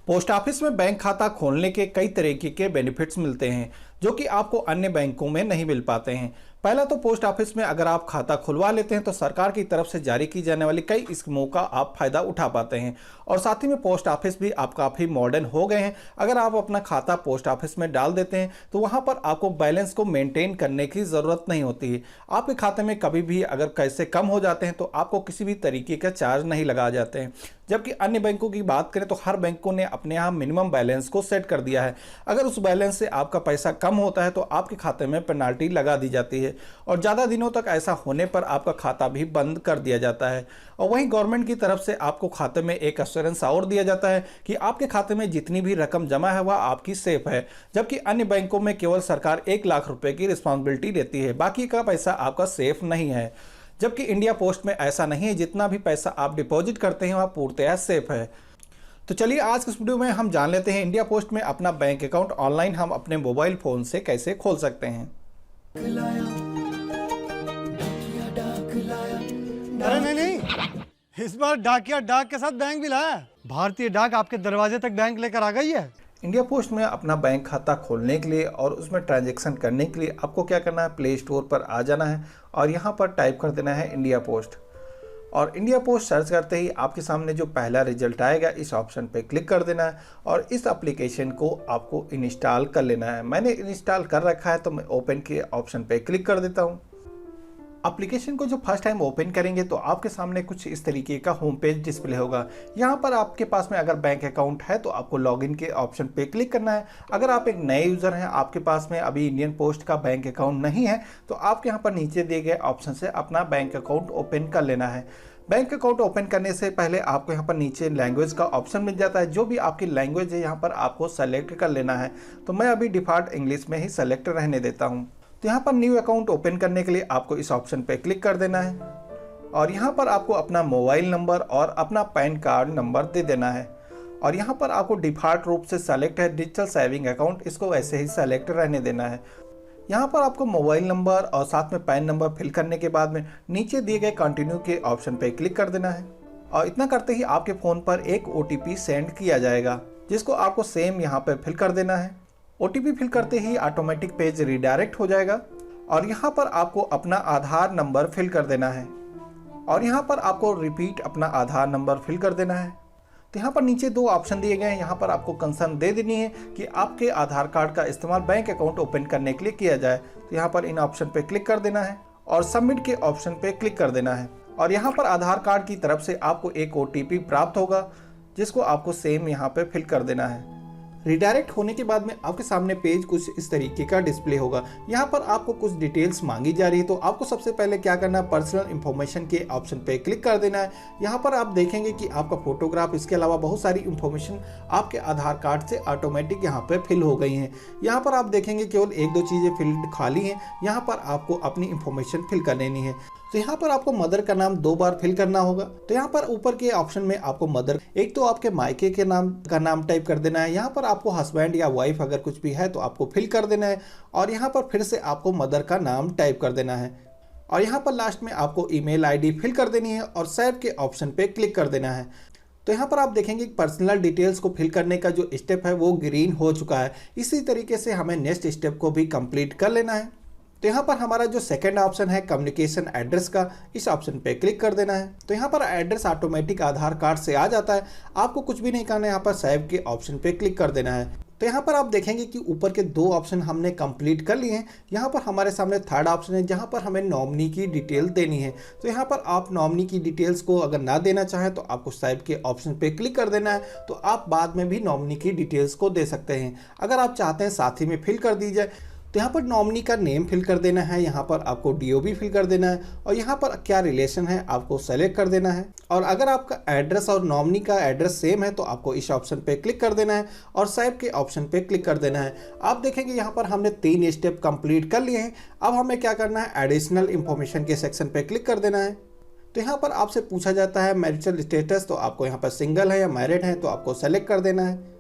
Post office में bank खाता खोलने के कई तरीके के बेनिफिट्स मिलते हैं जो कि आपको अन्य बैंकों में नहीं मिल पाते हैं। पहला तो पोस्ट ऑफिस में अगर आप खाता खुलवा लेते हैं तो सरकार की तरफ से जारी की जाने वाली कई स्कीमों का आप फायदा उठा पाते हैं। और साथ ही में पोस्ट ऑफिस भी आप काफ़ी मॉडर्न हो गए हैं। अगर आप अपना खाता पोस्ट ऑफिस में डाल देते हैं तो वहां पर आपको बैलेंस को मेंटेन करने की ज़रूरत नहीं होती है। आपके खाते में कभी भी अगर पैसे कम हो जाते हैं तो आपको किसी भी तरीके का चार्ज नहीं लगाए जाते हैं। जबकि अन्य बैंकों की बात करें तो हर बैंकों ने अपने यहाँ मिनिमम बैलेंस को सेट कर दिया है। अगर उस बैलेंस से आपका पैसा कम होता है तो आपके खाते में पेनाल्टी लगा दी जाती है और ज़्यादा दिनों तक ऐसा होने पर आपका खाता भी बंद कर दिया जाता है। और वहीं गवर्नमेंट की तरफ से आपको खाते में एक एश्योरेंस और दिया जाता है कि आपके खाते में जितनी भी रकम जमा है वह आपकी सेफ है। जबकि अन्य बैंकों में केवल सरकार 1 लाख रुपए की रिस्पॉन्सिबिलिटी देती है, बाकी का पैसा आपका सेफ नहीं है। जबकि इंडिया पोस्ट में ऐसा नहीं है, जितना भी पैसा आप डिपॉजिट करते हैं वह पूर्णतः सेफ है। तो चलिए आज के इस वीडियो में हम जान लेते हैं इंडिया पोस्ट में अपना बैंक अकाउंट ऑनलाइन हम अपने मोबाइल फोन से कैसे खोल सकते हैं। अरे नहीं, इस बार डाकिया डाक के साथ बैंक भी लाया। भारतीय डाक आपके दरवाजे तक बैंक लेकर आ गई है। इंडिया पोस्ट में अपना बैंक खाता खोलने के लिए और उसमें ट्रांजैक्शन करने के लिए आपको क्या करना है, प्ले स्टोर पर आ जाना है और यहाँ पर टाइप कर देना है इंडिया पोस्ट। और इंडिया पोस्ट सर्च करते ही आपके सामने जो पहला रिजल्ट आएगा इस ऑप्शन पे क्लिक कर देना है और इस एप्लीकेशन को आपको इंस्टॉल कर लेना है। मैंने इंस्टॉल कर रखा है तो मैं ओपन के ऑप्शन पे क्लिक कर देता हूँ। एप्लीकेशन को जो फर्स्ट टाइम ओपन करेंगे तो आपके सामने कुछ इस तरीके का होम पेज डिस्प्ले होगा। यहाँ पर आपके पास में अगर बैंक अकाउंट है तो आपको लॉगिन के ऑप्शन पे क्लिक करना है। अगर आप एक नए यूज़र हैं, आपके पास में अभी इंडियन पोस्ट का बैंक अकाउंट नहीं है तो आपके यहाँ पर नीचे दिए गए ऑप्शन से अपना बैंक अकाउंट ओपन कर लेना है। बैंक अकाउंट ओपन करने से पहले आपको यहाँ पर नीचे लैंग्वेज का ऑप्शन मिल जाता है। जो भी आपकी लैंग्वेज है यहाँ पर आपको सेलेक्ट कर लेना है। तो मैं अभी डिफ़ॉल्ट इंग्लिश में ही सेलेक्ट रहने देता हूँ। तो यहाँ पर न्यू अकाउंट ओपन करने के लिए आपको इस ऑप्शन पे क्लिक कर देना है और यहाँ पर आपको अपना मोबाइल नंबर और अपना पैन कार्ड नंबर दे देना है। और यहाँ पर आपको डिफ़ॉल्ट रूप से सेलेक्ट है डिजिटल सेविंग अकाउंट, इसको वैसे ही सेलेक्ट रहने देना है। यहाँ पर आपको मोबाइल नंबर और साथ में पैन नंबर फिल करने के बाद में नीचे दिए गए कंटिन्यू के ऑप्शन पे क्लिक कर देना है। और इतना करते ही आपके फ़ोन पर एक OTP सेंड किया जाएगा जिसको आपको सेम यहाँ पर फिल कर देना है। OTP फिल करते ही ऑटोमेटिक पेज रिडायरेक्ट हो जाएगा और यहाँ पर आपको अपना आधार नंबर फिल कर देना है और यहाँ पर आपको रिपीट अपना आधार नंबर फिल कर देना है। तो यहाँ पर नीचे 2 ऑप्शन दिए गए हैं, यहाँ पर आपको कंसर्न दे देनी है कि आपके आधार कार्ड का इस्तेमाल बैंक अकाउंट ओपन करने के लिए किया जाए। तो यहाँ पर इन ऑप्शन पे क्लिक कर देना है और सबमिट के ऑप्शन पे क्लिक कर देना है। और यहाँ पर आधार कार्ड की तरफ से आपको एक OTP प्राप्त होगा जिसको आपको सेम यहाँ पे फिल कर देना है। रिडायरेक्ट होने के बाद में आपके सामने पेज कुछ इस तरीके का डिस्प्ले होगा। यहाँ पर आपको कुछ डिटेल्स मांगी जा रही है तो आपको सबसे पहले क्या करना है, पर्सनल इंफॉर्मेशन के ऑप्शन पे क्लिक कर देना है। यहाँ पर आप देखेंगे कि आपका फोटोग्राफ, इसके अलावा बहुत सारी इंफॉर्मेशन आपके आधार कार्ड से ऑटोमेटिक यहाँ पे फिल हो गई हैं। यहाँ पर आप देखेंगे केवल 1-2 चीज़ें फिल्ड खाली हैं, यहाँ पर आपको अपनी इंफॉर्मेशन फिल कर लेनी है। तो यहाँ पर आपको मदर का नाम 2 बार फिल करना होगा। तो यहाँ पर ऊपर के ऑप्शन में आपको मदर, एक तो आपके मायके के नाम का नाम टाइप कर देना है। यहाँ पर आपको हस्बैंड या वाइफ अगर कुछ भी है तो आपको फिल कर देना है और यहाँ पर फिर से आपको मदर का नाम टाइप कर देना है और यहाँ पर लास्ट में आपको ईमेल आईडी फिल कर देनी है और सेव के ऑप्शन पे क्लिक कर देना है। तो यहाँ पर आप देखेंगे पर्सनल डिटेल्स को फिल करने का जो स्टेप है वो ग्रीन हो चुका है। इसी तरीके से हमें नेक्स्ट स्टेप को भी कंप्लीट कर लेना है। तो यहाँ पर हमारा जो सेकंड ऑप्शन है कम्युनिकेशन एड्रेस का, इस ऑप्शन पे क्लिक कर देना है। तो यहाँ पर एड्रेस ऑटोमेटिक आधार कार्ड से आ जाता है, आपको कुछ भी नहीं करना है, यहाँ पर सेव के ऑप्शन पे क्लिक कर देना है। तो यहाँ पर आप देखेंगे कि ऊपर के 2 ऑप्शन हमने कंप्लीट कर लिए हैं। यहाँ पर हमारे सामने थर्ड ऑप्शन है जहाँ पर हमें नॉमिनी की डिटेल देनी है। तो यहाँ पर आप नॉमिनी की डिटेल्स को अगर ना देना चाहें तो आपको सेव के ऑप्शन पे क्लिक कर देना है। तो आप बाद में भी नॉमिनी की डिटेल्स को दे सकते हैं। अगर आप चाहते हैं साथ ही में फिल कर दी जाए तो यहाँ पर नॉमिनी का नेम फिल कर देना है, यहाँ पर आपको DOB फिल कर देना है और यहाँ पर क्या रिलेशन है आपको सेलेक्ट कर देना है। और अगर आपका एड्रेस और नॉमिनी का एड्रेस सेम है तो आपको इस ऑप्शन पे क्लिक कर देना है और सेव के ऑप्शन पे क्लिक कर देना है। आप देखेंगे यहाँ पर हमने 3 स्टेप कंप्लीट कर लिए हैं। अब हमें क्या करना है, एडिशनल इंफॉर्मेशन के सेक्शन पे क्लिक कर देना है। तो यहाँ पर आपसे पूछा जाता है मैरिटल स्टेटस, तो आपको यहाँ पर सिंगल है या मैरिड है तो आपको सेलेक्ट कर देना है।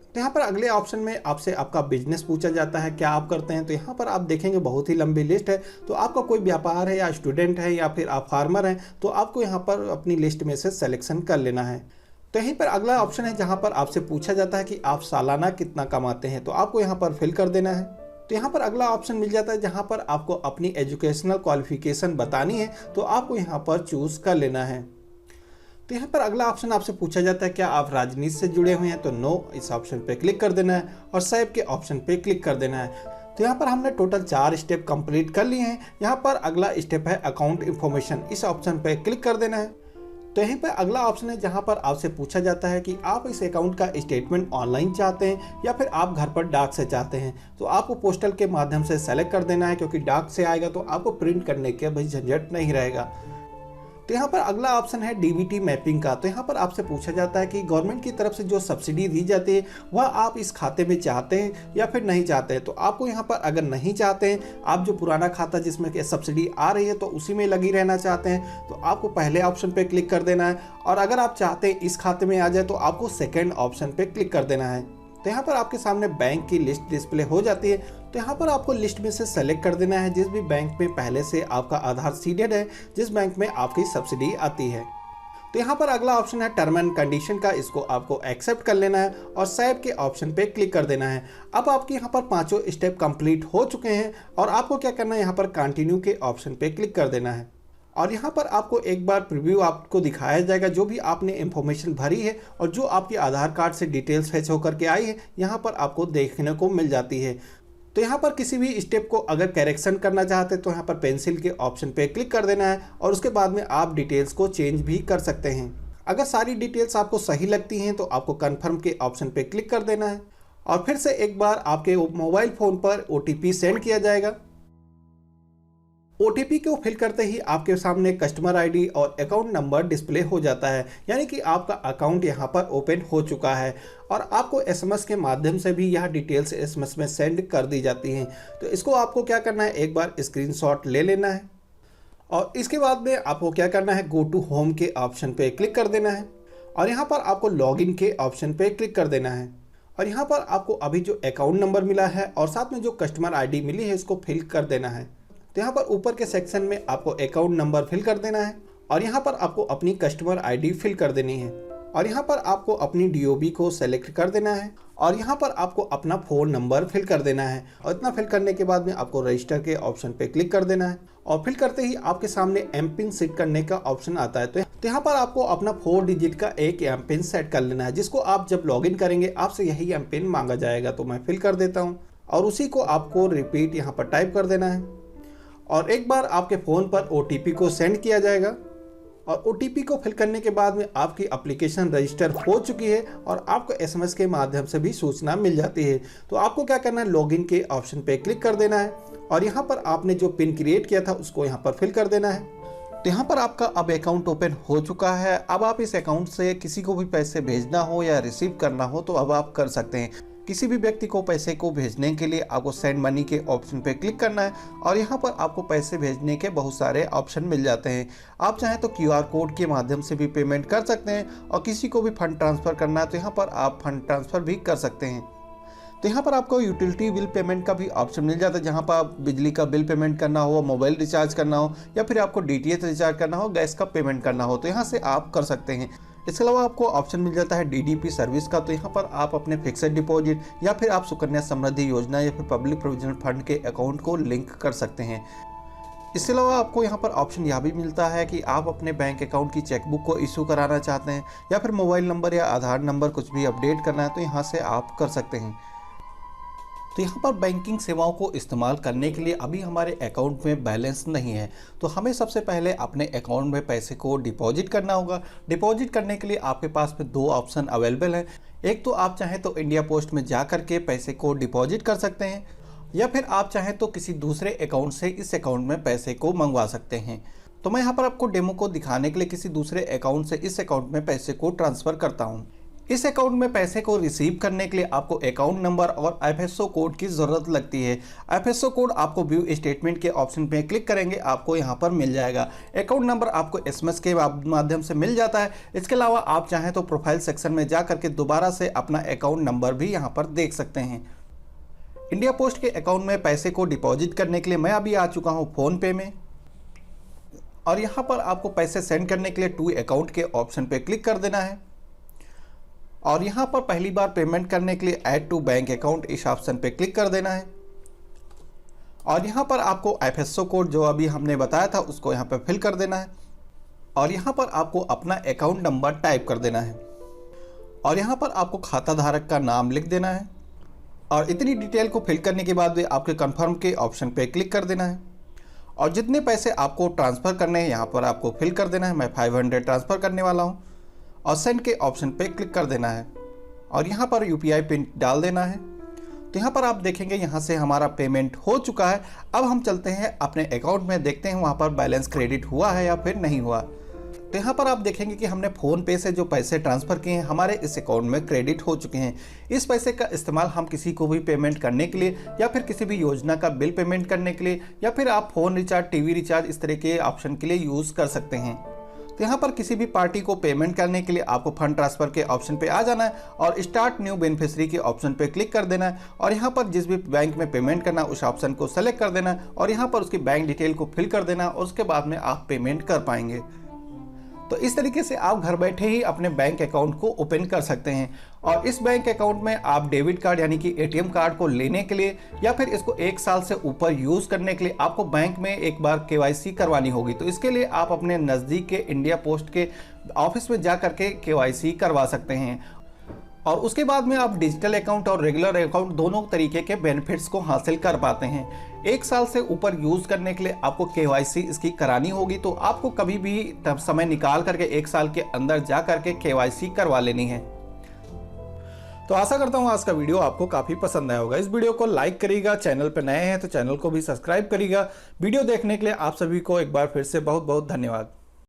तो यहाँ पर अगले ऑप्शन में आपसे आपका बिजनेस पूछा जाता है, क्या आप करते हैं। तो यहाँ पर आप देखेंगे बहुत ही लंबी लिस्ट है। तो आपका कोई व्यापार है या स्टूडेंट है या फिर आप फार्मर हैं तो आपको यहाँ पर अपनी लिस्ट में से सिलेक्शन कर लेना है। तो यहीं पर अगला ऑप्शन है जहां पर आपसे पूछा जाता है कि आप सालाना कितना कमाते हैं, तो आपको यहां पर फिल कर देना है। तो यहाँ पर अगला ऑप्शन मिल जाता है जहाँ पर आपको अपनी एजुकेशनल क्वालिफिकेशन बतानी है, तो आपको यहाँ पर चूज कर लेना है। तो यहाँ पर अगला ऑप्शन आपसे पूछा जाता है क्या आप राजनीति से जुड़े हुए हैं, तो नो, इस ऑप्शन पे क्लिक कर देना है और सेव के ऑप्शन पे क्लिक कर देना है। तो यहाँ पर हमने टोटल 4 स्टेप कंप्लीट कर लिए हैं। यहाँ पर अगला स्टेप है अकाउंट इन्फॉर्मेशन, इस ऑप्शन पे क्लिक कर देना है। तो यहीं पर अगला ऑप्शन है जहां पर आपसे पूछा जाता है कि आप इस अकाउंट का स्टेटमेंट ऑनलाइन चाहते हैं या फिर आप घर पर डाक से चाहते हैं, तो आपको पोस्टल के माध्यम से सेलेक्ट कर देना है, क्योंकि डाक से आएगा तो आपको प्रिंट करने के भाई झंझट नहीं रहेगा। तो यहाँ पर अगला ऑप्शन है डीबीटी मैपिंग का। तो यहाँ पर आपसे पूछा जाता है कि गवर्नमेंट की तरफ से जो सब्सिडी दी जाती है वह आप इस खाते में चाहते हैं या फिर नहीं चाहते हैं। तो आपको यहाँ पर अगर नहीं चाहते हैं, आप जो पुराना खाता जिसमें सब्सिडी आ रही है तो उसी में लगी रहना चाहते हैं, तो आपको पहले ऑप्शन पे क्लिक कर देना है। और अगर आप चाहते हैं इस खाते में आ जाए तो आपको सेकेंड ऑप्शन पे क्लिक कर देना है। तो यहाँ पर आपके सामने बैंक की लिस्ट डिस्प्ले हो जाती है। तो यहाँ पर आपको लिस्ट में से सेलेक्ट कर देना है जिस भी बैंक में पहले से आपका आधार सीडेड है, जिस बैंक में आपकी सब्सिडी आती है। तो यहाँ पर अगला ऑप्शन है टर्म एंड कंडीशन का, इसको आपको एक्सेप्ट कर लेना है और सेव के ऑप्शन पे क्लिक कर देना है। अब आपके यहाँ पर 5 स्टेप कंप्लीट हो चुके हैं और आपको क्या करना है, यहाँ पर कंटिन्यू के ऑप्शन पे क्लिक कर देना है। और यहाँ पर आपको एक बार प्रीव्यू आपको दिखाया जाएगा जो भी आपने इंफॉर्मेशन भरी है और जो आपकी आधार कार्ड से डिटेल्स फैच होकर के आई है, यहाँ पर आपको देखने को मिल जाती है। तो यहाँ पर किसी भी स्टेप को अगर करेक्शन करना चाहते हैं तो यहाँ पर पेंसिल के ऑप्शन पे क्लिक कर देना है और उसके बाद में आप डिटेल्स को चेंज भी कर सकते हैं। अगर सारी डिटेल्स आपको सही लगती हैं तो आपको कन्फर्म के ऑप्शन पे क्लिक कर देना है और फिर से एक बार आपके मोबाइल फ़ोन पर OTP सेंड किया जाएगा। OTP को फिल करते ही आपके सामने कस्टमर ID और अकाउंट नंबर डिस्प्ले हो जाता है, यानी कि आपका अकाउंट यहाँ पर ओपन हो चुका है और आपको SMS के माध्यम से भी यह डिटेल्स SMS में सेंड कर दी जाती हैं। तो इसको आपको क्या करना है, एक बार स्क्रीनशॉट ले लेना है और इसके बाद में आपको क्या करना है, गो टू होम के ऑप्शन पे क्लिक कर देना है और यहाँ पर आपको लॉगिन के ऑप्शन पे क्लिक कर देना है और यहाँ पर आपको अभी जो अकाउंट नंबर मिला है और साथ में जो कस्टमर ID मिली है इसको फिल कर देना है। तो यहाँ पर ऊपर के सेक्शन में आपको अकाउंट नंबर फिल कर देना है और यहाँ पर आपको अपनी कस्टमर ID फिल कर देनी है और यहाँ पर आपको अपनी DOB को सेलेक्ट कर देना है और यहाँ पर आपको अपना फ़ोन नंबर फिल कर देना है और इतना फिल करने के बाद में आपको रजिस्टर के ऑप्शन पे क्लिक कर देना है और फिल करते ही आपके सामने एमपिन सेट करने का ऑप्शन आता है। तो यहाँ पर आपको अपना 4 डिजिट का एक एमपिन सेट कर लेना है, जिसको आप जब लॉगिन करेंगे आपसे यही एमपिन मांगा जाएगा। तो मैं फिल कर देता हूँ और उसी को आपको रिपीट यहाँ पर टाइप कर देना है और एक बार आपके फ़ोन पर OTP को सेंड किया जाएगा और OTP को फिल करने के बाद में आपकी एप्लीकेशन रजिस्टर हो चुकी है और आपको SMS के माध्यम से भी सूचना मिल जाती है। तो आपको क्या करना है, लॉगिन के ऑप्शन पे क्लिक कर देना है और यहाँ पर आपने जो पिन क्रिएट किया था उसको यहाँ पर फिल कर देना है। तो यहाँ पर आपका अब अकाउंट ओपन हो चुका है। अब आप इस अकाउंट से किसी को भी पैसे भेजना हो या रिसीव करना हो तो अब आप कर सकते हैं। किसी भी व्यक्ति को पैसे को भेजने के लिए आपको सेंड मनी के ऑप्शन पे क्लिक करना है और यहाँ पर आपको पैसे भेजने के बहुत सारे ऑप्शन मिल जाते हैं। आप चाहें तो QR कोड के माध्यम से भी पेमेंट कर सकते हैं और किसी को भी फंड ट्रांसफ़र करना है तो यहाँ पर आप फंड ट्रांसफ़र भी कर सकते हैं। तो यहाँ पर आपको यूटिलिटी बिल पेमेंट का भी ऑप्शन मिल जाता है, जहाँ पर आप बिजली का बिल पेमेंट करना हो, मोबाइल रिचार्ज करना हो या फिर आपको DTH रिचार्ज करना हो, गैस का पेमेंट करना हो, तो यहाँ से आप कर सकते हैं। इसके अलावा आपको ऑप्शन मिल जाता है DDP सर्विस का। तो यहाँ पर आप अपने फिक्स्ड डिपॉजिट या फिर आप सुकन्या समृद्धि योजना या फिर पब्लिक प्रोविजनल फंड के अकाउंट को लिंक कर सकते हैं। इसके अलावा आपको यहाँ पर ऑप्शन यह भी मिलता है कि आप अपने बैंक अकाउंट की चेकबुक को इशू कराना चाहते हैं या फिर मोबाइल नंबर या आधार नंबर कुछ भी अपडेट करना है तो यहाँ से आप कर सकते हैं। तो यहाँ पर बैंकिंग सेवाओं को इस्तेमाल करने के लिए अभी हमारे अकाउंट में बैलेंस नहीं है, तो हमें सबसे पहले अपने अकाउंट में पैसे को डिपॉजिट करना होगा। डिपॉजिट करने के लिए आपके पास में 2 ऑप्शन अवेलेबल हैं। एक तो आप चाहें तो इंडिया पोस्ट में जा कर के पैसे को डिपॉजिट कर सकते हैं या फिर आप चाहें तो किसी दूसरे अकाउंट से इस अकाउंट में पैसे को मंगवा सकते हैं। तो मैं यहाँ पर आपको डेमो को दिखाने के लिए किसी दूसरे अकाउंट से इस अकाउंट में पैसे को ट्रांसफ़र करता हूँ। इस अकाउंट में पैसे को रिसीव करने के लिए आपको अकाउंट नंबर और FSO कोड की ज़रूरत लगती है। FSO कोड आपको व्यू स्टेटमेंट के ऑप्शन पे क्लिक करेंगे आपको यहाँ पर मिल जाएगा। अकाउंट नंबर आपको SMS के माध्यम से मिल जाता है। इसके अलावा आप चाहें तो प्रोफाइल सेक्शन में जा करके दोबारा से अपना अकाउंट नंबर भी यहाँ पर देख सकते हैं। इंडिया पोस्ट के अकाउंट में पैसे को डिपॉजिट करने के लिए मैं अभी आ चुका हूँ फ़ोनपे में और यहाँ पर आपको पैसे सेंड करने के लिए टू अकाउंट के ऑप्शन पे क्लिक कर देना है और यहाँ पर पहली बार पेमेंट करने के लिए ऐड टू बैंक अकाउंट इस ऑप्शन पे क्लिक कर देना है। और यहाँ पर आपको FSO कोड जो अभी हमने बताया था उसको यहाँ पर फिल कर देना है। और यहाँ पर आपको अपना अकाउंट नंबर टाइप कर देना है। और यहाँ पर आपको खाता धारक का नाम लिख देना है। और इतनी डिटेल को फिल करने के बाद आपके कन्फर्म के ऑप्शन पे क्लिक कर देना है। और जितने पैसे आपको ट्रांसफ़र करने हैं यहाँ पर आपको फिल कर देना है। मैं 500 ट्रांसफ़र करने वाला हूँ। और सेंड के ऑप्शन पे क्लिक कर देना है। और यहाँ पर UPI पिन डाल देना है। तो यहाँ पर आप देखेंगे यहाँ से हमारा पेमेंट हो चुका है। अब हम चलते हैं अपने अकाउंट में, देखते हैं वहाँ पर बैलेंस क्रेडिट हुआ है या फिर नहीं हुआ। तो यहाँ पर आप देखेंगे कि हमने फ़ोन पे से जो पैसे ट्रांसफ़र किए हैं हमारे इस अकाउंट में क्रेडिट हो चुके हैं। इस पैसे का इस्तेमाल हम किसी को भी पेमेंट करने के लिए या फिर किसी भी योजना का बिल पेमेंट करने के लिए या फिर आप फ़ोन रिचार्ज, TV रिचार्ज इस तरह के ऑप्शन के लिए यूज़ कर सकते हैं। तो यहाँ पर किसी भी पार्टी को पेमेंट करने के लिए आपको फंड ट्रांसफ़र के ऑप्शन पे आ जाना है और स्टार्ट न्यू बेनिफिशियरी के ऑप्शन पे क्लिक कर देना है। और यहाँ पर जिस भी बैंक में पेमेंट करना है उस ऑप्शन को सेलेक्ट कर देना है और यहाँ पर उसकी बैंक डिटेल को फिल कर देना और उसके बाद में आप पेमेंट कर पाएंगे। तो इस तरीके से आप घर बैठे ही अपने बैंक अकाउंट को ओपन कर सकते हैं। और इस बैंक अकाउंट में आप डेबिट कार्ड यानी कि ATM कार्ड को लेने के लिए या फिर इसको 1 साल से ऊपर यूज़ करने के लिए आपको बैंक में एक बार KYC करवानी होगी। तो इसके लिए आप अपने नज़दीक के इंडिया पोस्ट के ऑफिस में जा करके KYC करवा सकते हैं। और उसके बाद में आप डिजिटल अकाउंट और रेगुलर अकाउंट दोनों तरीके के बेनिफिट्स को हासिल कर पाते हैं। 1 साल से ऊपर यूज़ करने के लिए आपको KYC इसकी करानी होगी। तो आपको कभी भी समय निकाल करके 1 साल के अंदर जा करके KYC करवा लेनी है। तो आशा करता हूँ आज का वीडियो आपको काफ़ी पसंद आया होगा। इस वीडियो को लाइक करिएगा, चैनल पर नए हैं तो चैनल को भी सब्सक्राइब करिएगा। वीडियो देखने के लिए आप सभी को एक बार फिर से बहुत बहुत धन्यवाद।